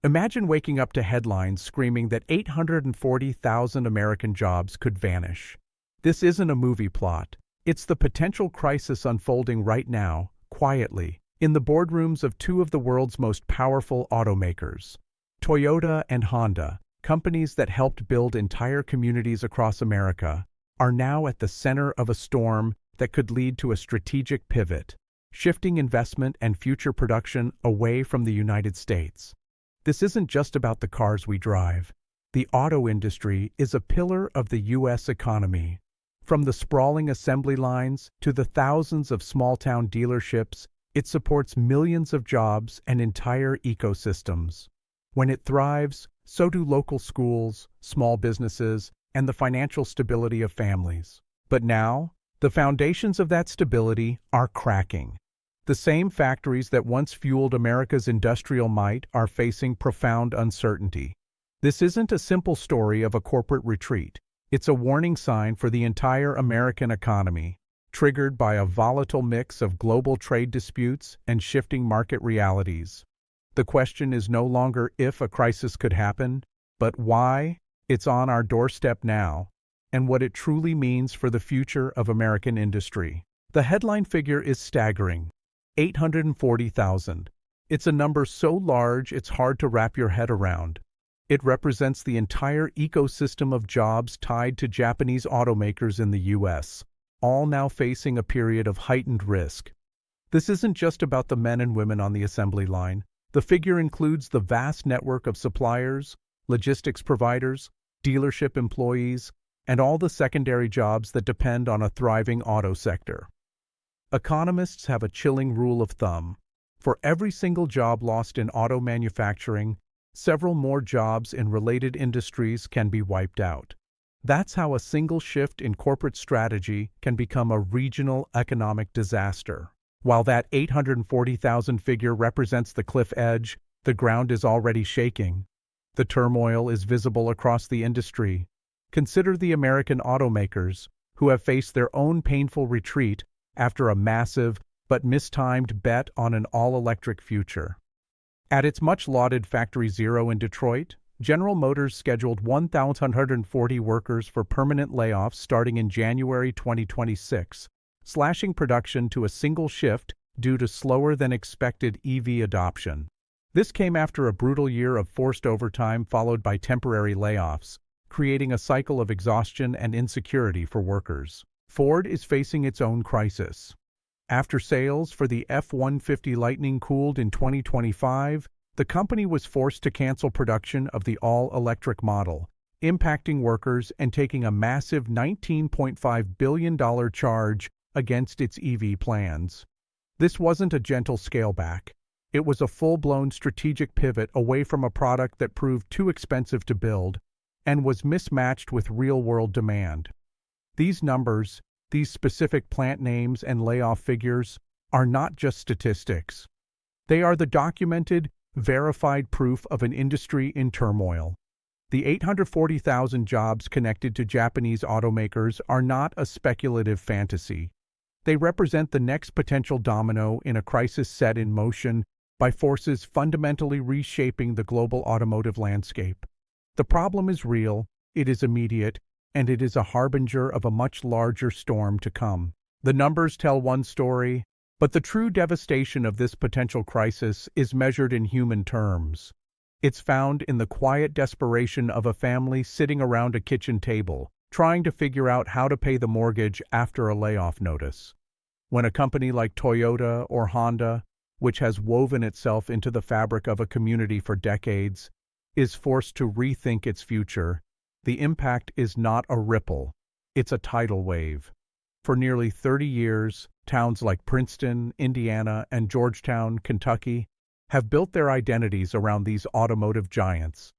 Imagine waking up to headlines screaming that 840,000 American jobs could vanish. This isn't a movie plot. It's the potential crisis unfolding right now, quietly, in the boardrooms of two of the world's most powerful automakers. Toyota and Honda, companies that helped build entire communities across America, are now at the center of a storm that could lead to a strategic pivot, shifting investment and future production away from the United States. This isn't just about the cars we drive. The auto industry is a pillar of the U.S. economy. From the sprawling assembly lines to the thousands of small-town dealerships, it supports millions of jobs and entire ecosystems. When it thrives, so do local schools, small businesses, and the financial stability of families. But now, the foundations of that stability are cracking. The same factories that once fueled America's industrial might are facing profound uncertainty. This isn't a simple story of a corporate retreat. It's a warning sign for the entire American economy, triggered by a volatile mix of global trade disputes and shifting market realities. The question is no longer if a crisis could happen, but why. It's on our doorstep now, and what it truly means for the future of American industry. The headline figure is staggering: 840,000. It's a number so large it's hard to wrap your head around. It represents the entire ecosystem of jobs tied to Japanese automakers in the U.S., all now facing a period of heightened risk. This isn't just about the men and women on the assembly line. The figure includes the vast network of suppliers, logistics providers, dealership employees, and all the secondary jobs that depend on a thriving auto sector. Economists have a chilling rule of thumb. For every single job lost in auto manufacturing, several more jobs in related industries can be wiped out. That's how a single shift in corporate strategy can become a regional economic disaster. While that 840,000 figure represents the cliff edge, the ground is already shaking. The turmoil is visible across the industry. Consider the American automakers, who have faced their own painful retreat after a massive but mistimed bet on an all-electric future. At its much-lauded Factory Zero in Detroit, General Motors scheduled 1,140 workers for permanent layoffs starting in January 2026, slashing production to a single shift due to slower-than-expected EV adoption. This came after a brutal year of forced overtime followed by temporary layoffs, creating a cycle of exhaustion and insecurity for workers. Ford is facing its own crisis. After sales for the F-150 Lightning cooled in 2025, the company was forced to cancel production of the all-electric model, impacting workers and taking a massive $19.5 billion charge against its EV plans. This wasn't a gentle scale-back. It was a full-blown strategic pivot away from a product that proved too expensive to build and was mismatched with real-world demand. These numbers, these specific plant names and layoff figures, are not just statistics. They are the documented, verified proof of an industry in turmoil. The 840,000 jobs connected to Japanese automakers are not a speculative fantasy. They represent the next potential domino in a crisis set in motion by forces fundamentally reshaping the global automotive landscape. The problem is real, it is immediate, and it is a harbinger of a much larger storm to come. The numbers tell one story, but the true devastation of this potential crisis is measured in human terms. It's found in the quiet desperation of a family sitting around a kitchen table, trying to figure out how to pay the mortgage after a layoff notice. When a company like Toyota or Honda, which has woven itself into the fabric of a community for decades, is forced to rethink its future, the impact is not a ripple, it's a tidal wave. For nearly 30 years, towns like Princeton, Indiana, and Georgetown, Kentucky, have built their identities around these automotive giants.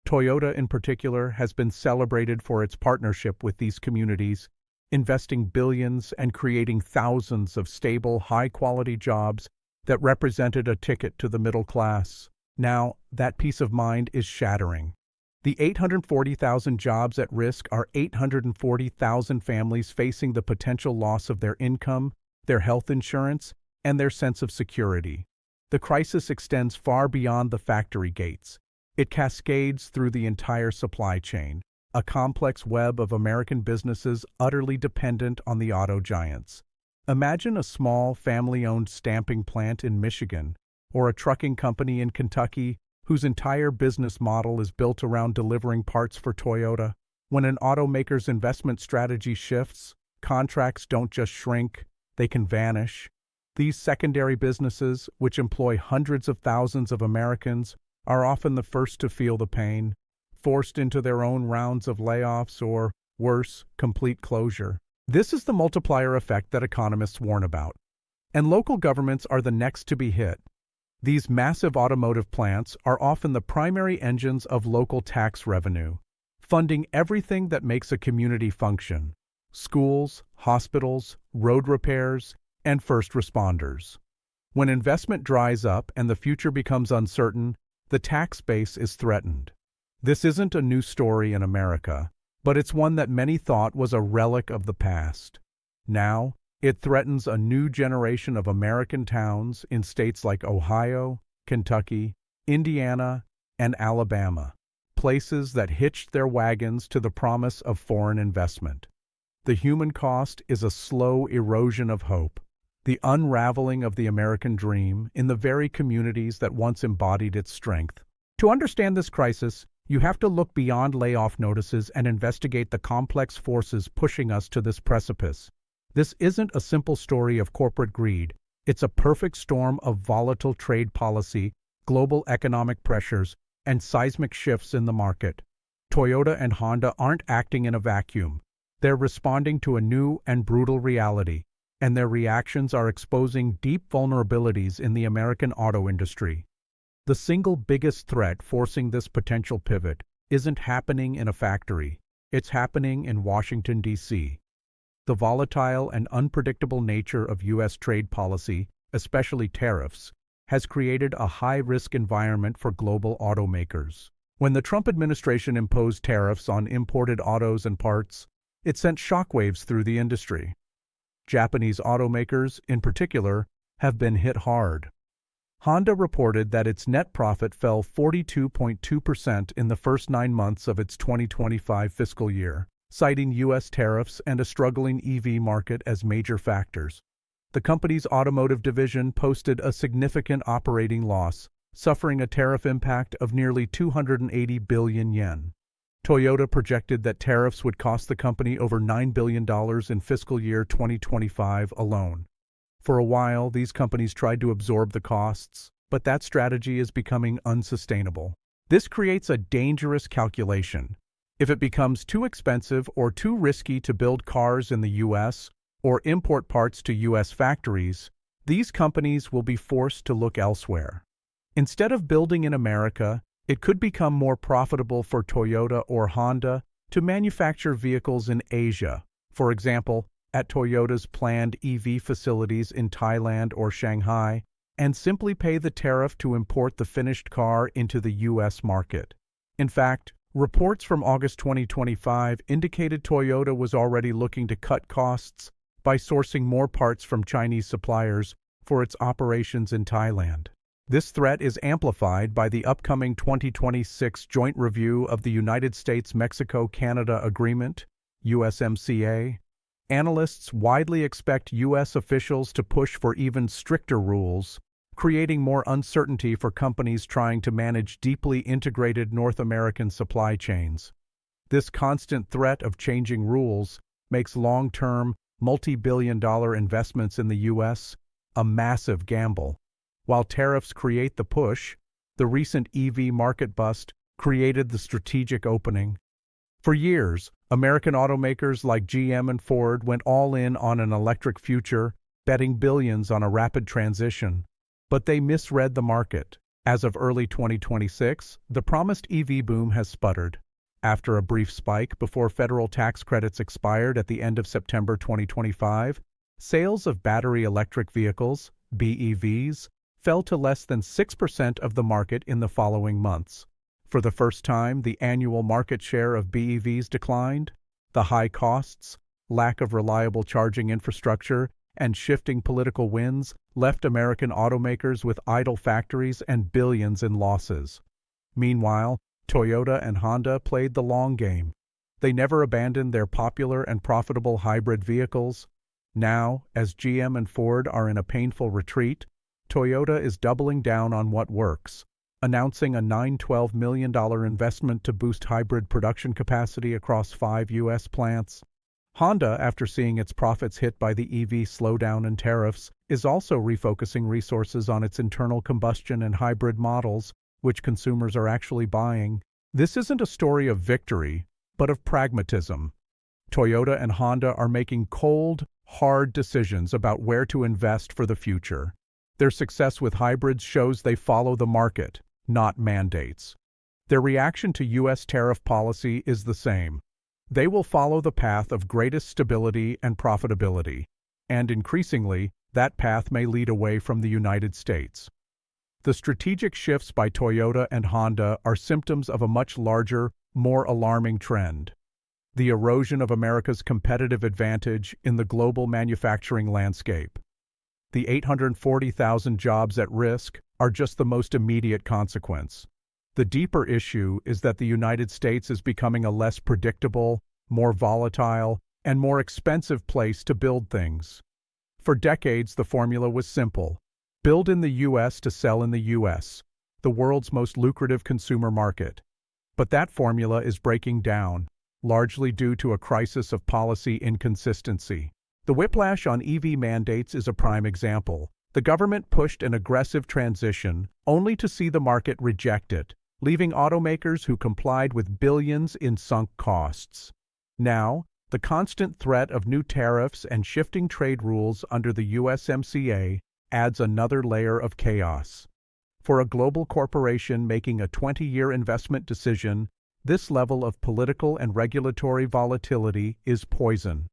Toyota, in particular, has been celebrated for its partnership with these communities, investing billions and creating thousands of stable, high-quality jobs that represented a ticket to the middle class. Now, that peace of mind is shattering. The 840,000 jobs at risk are 840,000 families facing the potential loss of their income, their health insurance, and their sense of security. The crisis extends far beyond the factory gates. It cascades through the entire supply chain, a complex web of American businesses utterly dependent on the auto giants. Imagine a small, family-owned stamping plant in Michigan, or a trucking company in Kentucky whose entire business model is built around delivering parts for Toyota. When an automaker's investment strategy shifts, contracts don't just shrink, they can vanish. These secondary businesses, which employ hundreds of thousands of Americans, are often the first to feel the pain, forced into their own rounds of layoffs or, worse, complete closure. This is the multiplier effect that economists warn about. And local governments are the next to be hit. These massive automotive plants are often the primary engines of local tax revenue, funding everything that makes a community function: schools, hospitals, road repairs, and first responders. When investment dries up and the future becomes uncertain, the tax base is threatened. This isn't a new story in America, but it's one that many thought was a relic of the past. Now, it threatens a new generation of American towns in states like Ohio, Kentucky, Indiana, and Alabama, places that hitched their wagons to the promise of foreign investment. The human cost is a slow erosion of hope, the unraveling of the American dream in the very communities that once embodied its strength. To understand this crisis, you have to look beyond layoff notices and investigate the complex forces pushing us to this precipice. This isn't a simple story of corporate greed. It's a perfect storm of volatile trade policy, global economic pressures, and seismic shifts in the market. Toyota and Honda aren't acting in a vacuum. They're responding to a new and brutal reality, and their reactions are exposing deep vulnerabilities in the American auto industry. The single biggest threat forcing this potential pivot isn't happening in a factory. It's happening in Washington, D.C. The volatile and unpredictable nature of U.S. trade policy, especially tariffs, has created a high-risk environment for global automakers. When the Trump administration imposed tariffs on imported autos and parts, it sent shockwaves through the industry. Japanese automakers, in particular, have been hit hard. Honda reported that its net profit fell 42.2% in the first 9 months of its 2025 fiscal year, citing U.S. tariffs and a struggling EV market as major factors. The company's automotive division posted a significant operating loss, suffering a tariff impact of nearly 280 billion yen. Toyota projected that tariffs would cost the company over $9 billion in fiscal year 2025 alone. For a while, these companies tried to absorb the costs, but that strategy is becoming unsustainable. This creates a dangerous calculation. If it becomes too expensive or too risky to build cars in the U.S. or import parts to U.S. factories, these companies will be forced to look elsewhere. Instead of building in America, it could become more profitable for Toyota or Honda to manufacture vehicles in Asia, for example, at Toyota's planned EV facilities in Thailand or Shanghai, and simply pay the tariff to import the finished car into the U.S. market. In fact, reports from August 2025 indicated Toyota was already looking to cut costs by sourcing more parts from Chinese suppliers for its operations in Thailand. This threat is amplified by the upcoming 2026 joint review of the United States-Mexico-Canada Agreement, USMCA. Analysts widely expect U.S. officials to push for even stricter rules, creating more uncertainty for companies trying to manage deeply integrated North American supply chains. This constant threat of changing rules makes long-term, multi-billion-dollar investments in the U.S. a massive gamble. While tariffs create the push, the recent EV market bust created the strategic opening. For years, American automakers like GM and Ford went all in on an electric future, betting billions on a rapid transition. But they misread the market. As of early 2026, the promised EV boom has sputtered. After a brief spike before federal tax credits expired at the end of September 2025, sales of battery electric vehicles, BEVs, fell to less than 6% of the market in the following months. For the first time, the annual market share of BEVs declined. The high costs, lack of reliable charging infrastructure, and shifting political winds left American automakers with idle factories and billions in losses. Meanwhile, Toyota and Honda played the long game. They never abandoned their popular and profitable hybrid vehicles. Now, as GM and Ford are in a painful retreat, Toyota is doubling down on what works, announcing a $912 million investment to boost hybrid production capacity across 5 U.S. plants. Honda, after seeing its profits hit by the EV slowdown and tariffs, is also refocusing resources on its internal combustion and hybrid models, which consumers are actually buying. This isn't a story of victory, but of pragmatism. Toyota and Honda are making cold, hard decisions about where to invest for the future. Their success with hybrids shows they follow the market, not mandates. Their reaction to U.S. tariff policy is the same. They will follow the path of greatest stability and profitability, and increasingly, that path may lead away from the United States. The strategic shifts by Toyota and Honda are symptoms of a much larger, more alarming trend: the erosion of America's competitive advantage in the global manufacturing landscape. The 840,000 jobs at risk are just the most immediate consequence. The deeper issue is that the United States is becoming a less predictable, more volatile, and more expensive place to build things. For decades, the formula was simple: build in the U.S. to sell in the U.S., the world's most lucrative consumer market. But that formula is breaking down, largely due to a crisis of policy inconsistency. The whiplash on EV mandates is a prime example. The government pushed an aggressive transition, only to see the market reject it, leaving automakers who complied with billions in sunk costs. Now, the constant threat of new tariffs and shifting trade rules under the USMCA adds another layer of chaos. For a global corporation making a 20-year investment decision, this level of political and regulatory volatility is poison.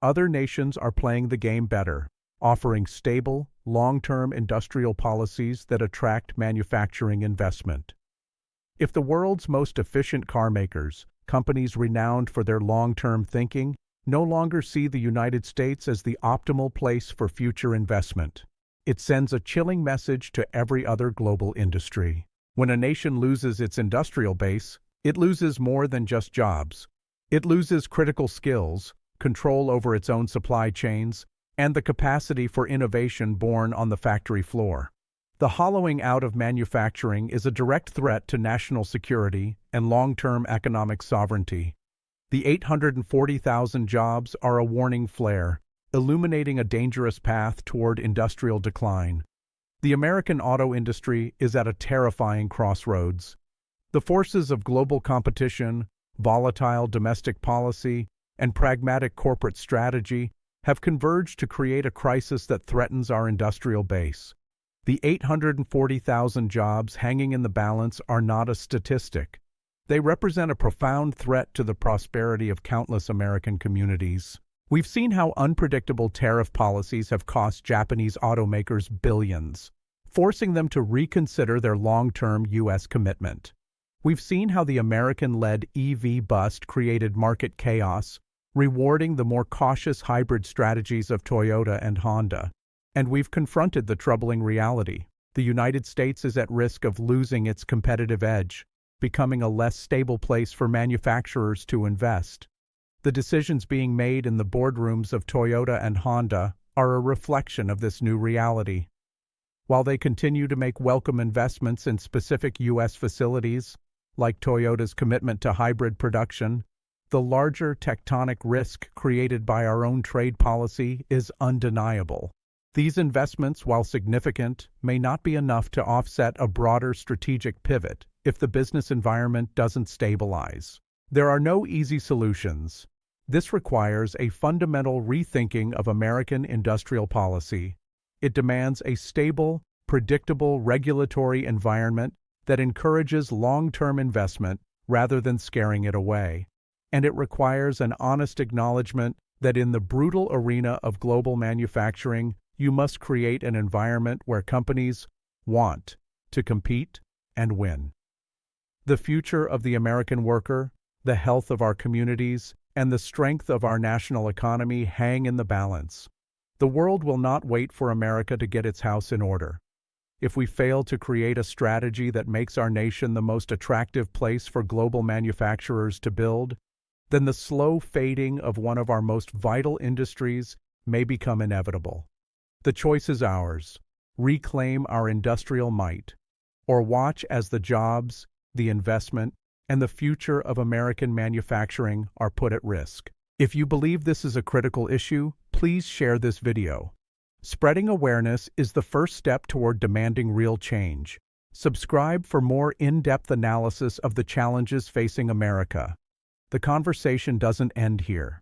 Other nations are playing the game better, offering stable, long-term industrial policies that attract manufacturing investment. If the world's most efficient car makers, companies renowned for their long-term thinking, no longer see the United States as the optimal place for future investment, it sends a chilling message to every other global industry. When a nation loses its industrial base, it loses more than just jobs. It loses critical skills, control over its own supply chains, and the capacity for innovation born on the factory floor. The hollowing out of manufacturing is a direct threat to national security and long-term economic sovereignty. The 840,000 jobs are a warning flare, illuminating a dangerous path toward industrial decline. The American auto industry is at a terrifying crossroads. The forces of global competition, volatile domestic policy, and pragmatic corporate strategy have converged to create a crisis that threatens our industrial base. The 840,000 jobs hanging in the balance are not a statistic. They represent a profound threat to the prosperity of countless American communities. We've seen how unpredictable tariff policies have cost Japanese automakers billions, forcing them to reconsider their long-term U.S. commitment. We've seen how the American-led EV bust created market chaos, rewarding the more cautious hybrid strategies of Toyota and Honda. And we've confronted the troubling reality: the United States is at risk of losing its competitive edge, becoming a less stable place for manufacturers to invest. The decisions being made in the boardrooms of Toyota and Honda are a reflection of this new reality. While they continue to make welcome investments in specific U.S. facilities, like Toyota's commitment to hybrid production, the larger tectonic risk created by our own trade policy is undeniable. These investments, while significant, may not be enough to offset a broader strategic pivot if the business environment doesn't stabilize. There are no easy solutions. This requires a fundamental rethinking of American industrial policy. It demands a stable, predictable regulatory environment that encourages long-term investment rather than scaring it away. And it requires an honest acknowledgement that in the brutal arena of global manufacturing, you must create an environment where companies want to compete and win. The future of the American worker, the health of our communities, and the strength of our national economy hang in the balance. The world will not wait for America to get its house in order. if we fail to create a strategy that makes our nation the most attractive place for global manufacturers to build, then the slow fading of one of our most vital industries may become inevitable. The choice is ours: reclaim our industrial might, or watch as the jobs, the investment, and the future of American manufacturing are put at risk. If you believe this is a critical issue, please share this video. Spreading awareness is the first step toward demanding real change. Subscribe for more in-depth analysis of the challenges facing America. The conversation doesn't end here.